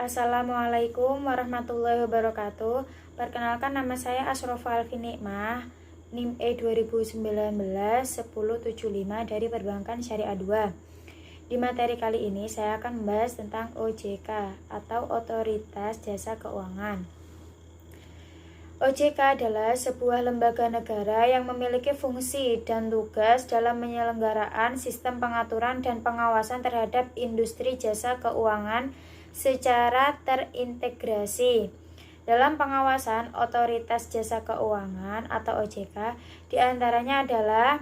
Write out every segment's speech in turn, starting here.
Assalamualaikum warahmatullahi wabarakatuh. Perkenalkan, nama saya Asrofa Alfi Nikmah, NIM E 2019-1075 dari Perbankan Syariah 2. Di materi kali ini saya akan membahas tentang OJK atau Otoritas Jasa Keuangan. OJK adalah sebuah lembaga negara yang memiliki fungsi dan tugas dalam penyelenggaraan sistem pengaturan dan pengawasan terhadap industri jasa keuangan secara terintegrasi. Dalam pengawasan Otoritas Jasa Keuangan atau OJK, diantaranya adalah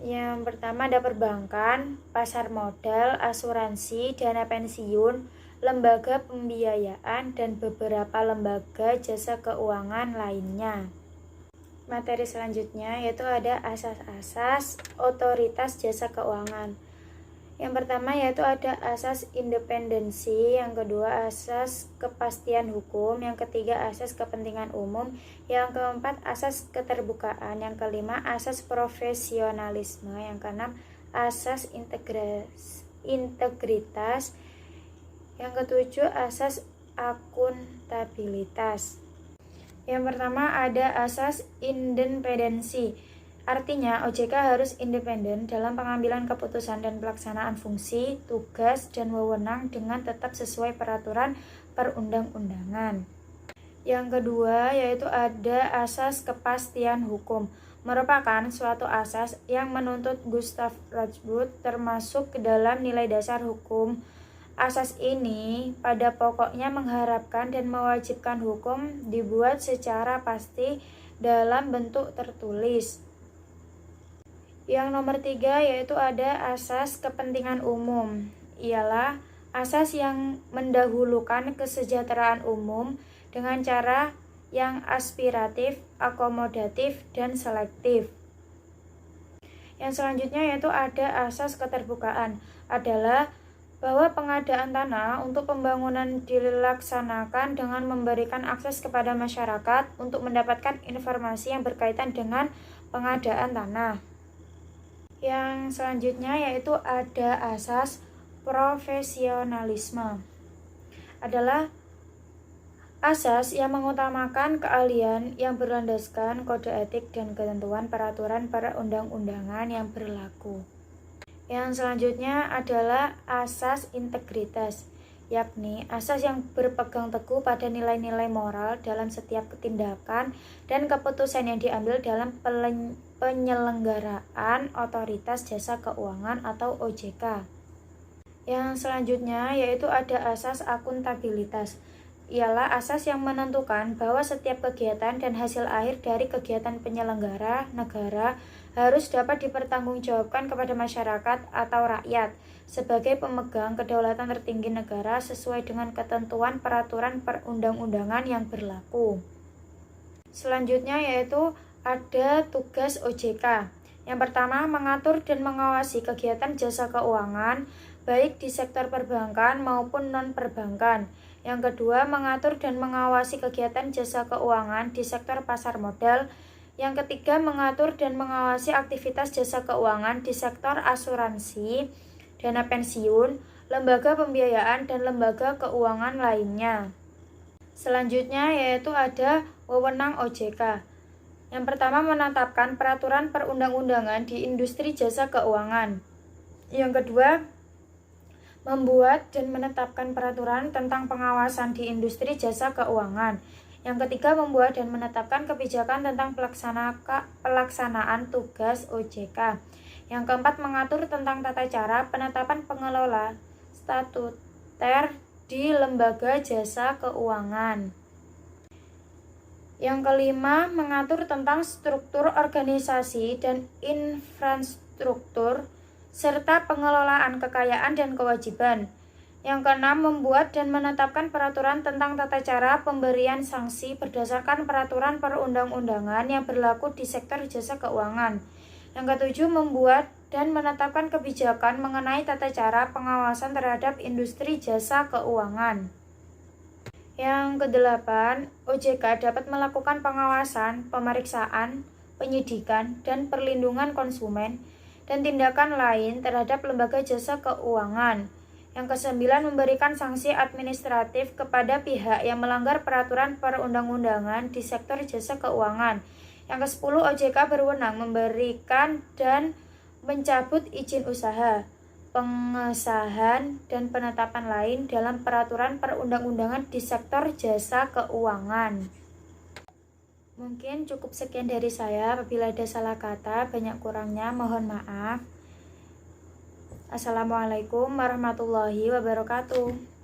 yang pertama ada perbankan, pasar modal, asuransi, dana pensiun, lembaga pembiayaan, dan beberapa lembaga jasa keuangan lainnya. Materi selanjutnya yaitu ada asas-asas Otoritas Jasa Keuangan. Yang pertama yaitu ada asas independensi, yang kedua asas kepastian hukum, yang ketiga asas kepentingan umum, yang keempat asas keterbukaan, yang kelima asas profesionalisme, yang keenam asas integritas, yang ketujuh asas akuntabilitas. Yang pertama ada asas independensi. Artinya, OJK harus independen dalam pengambilan keputusan dan pelaksanaan fungsi, tugas, dan wewenang dengan tetap sesuai peraturan perundang-undangan. Yang kedua, yaitu ada asas kepastian hukum. Merupakan suatu asas yang menuntut Gustav Rajbut termasuk ke dalam nilai dasar hukum. Asas ini pada pokoknya mengharapkan dan mewajibkan hukum dibuat secara pasti dalam bentuk tertulis. Yang nomor 3 yaitu ada asas kepentingan umum. Ialah asas yang mendahulukan kesejahteraan umum dengan cara yang aspiratif, akomodatif, dan selektif. Yang selanjutnya yaitu ada asas keterbukaan. Adalah bahwa pengadaan tanah untuk pembangunan dilaksanakan dengan memberikan akses kepada masyarakat untuk mendapatkan informasi yang berkaitan dengan pengadaan tanah. Yang selanjutnya yaitu ada asas profesionalisme. Adalah asas yang mengutamakan keahlian yang berlandaskan kode etik dan ketentuan peraturan perundang-undangan yang berlaku. Yang selanjutnya adalah asas integritas, yakni asas yang berpegang teguh pada nilai-nilai moral dalam setiap tindakan dan keputusan yang diambil dalam penyelenggaraan Otoritas Jasa Keuangan atau OJK. Yang selanjutnya yaitu ada asas akuntabilitas. Ialah asas yang menentukan bahwa setiap kegiatan dan hasil akhir dari kegiatan penyelenggara negara harus dapat dipertanggungjawabkan kepada masyarakat atau rakyat sebagai pemegang kedaulatan tertinggi negara sesuai dengan ketentuan peraturan perundang-undangan yang berlaku. Selanjutnya yaitu ada tugas OJK. Yang pertama, mengatur dan mengawasi kegiatan jasa keuangan baik di sektor perbankan maupun non-perbankan. Yang kedua, mengatur dan mengawasi kegiatan jasa keuangan di sektor pasar modal. Yang ketiga, mengatur dan mengawasi aktivitas jasa keuangan di sektor asuransi, dana pensiun, lembaga pembiayaan, dan lembaga keuangan lainnya. Selanjutnya yaitu ada wewenang OJK. Yang pertama, menetapkan peraturan perundang-undangan di industri jasa keuangan. Yang kedua, membuat dan menetapkan peraturan tentang pengawasan di industri jasa keuangan. Yang ketiga, membuat dan menetapkan kebijakan tentang pelaksanaan tugas OJK. Yang keempat, mengatur tentang tata cara penetapan pengelola statuter di lembaga jasa keuangan. Yang kelima, mengatur tentang struktur organisasi dan infrastruktur serta pengelolaan kekayaan dan kewajiban. Yang keenam, membuat dan menetapkan peraturan tentang tata cara pemberian sanksi berdasarkan peraturan perundang-undangan yang berlaku di sektor jasa keuangan. Yang ketujuh, membuat dan menetapkan kebijakan mengenai tata cara pengawasan terhadap industri jasa keuangan. Yang kedelapan, OJK dapat melakukan pengawasan, pemeriksaan, penyidikan, dan perlindungan konsumen dan tindakan lain terhadap lembaga jasa keuangan. Yang kesembilan, memberikan sanksi administratif kepada pihak yang melanggar peraturan perundang-undangan di sektor jasa keuangan. Yang kesepuluh, OJK berwenang memberikan dan mencabut izin usaha, pengesahan, dan penetapan lain dalam peraturan perundang-undangan di sektor jasa keuangan. Mungkin cukup sekian dari saya. Apabila ada salah kata, banyak kurangnya mohon maaf. Assalamualaikum warahmatullahi wabarakatuh.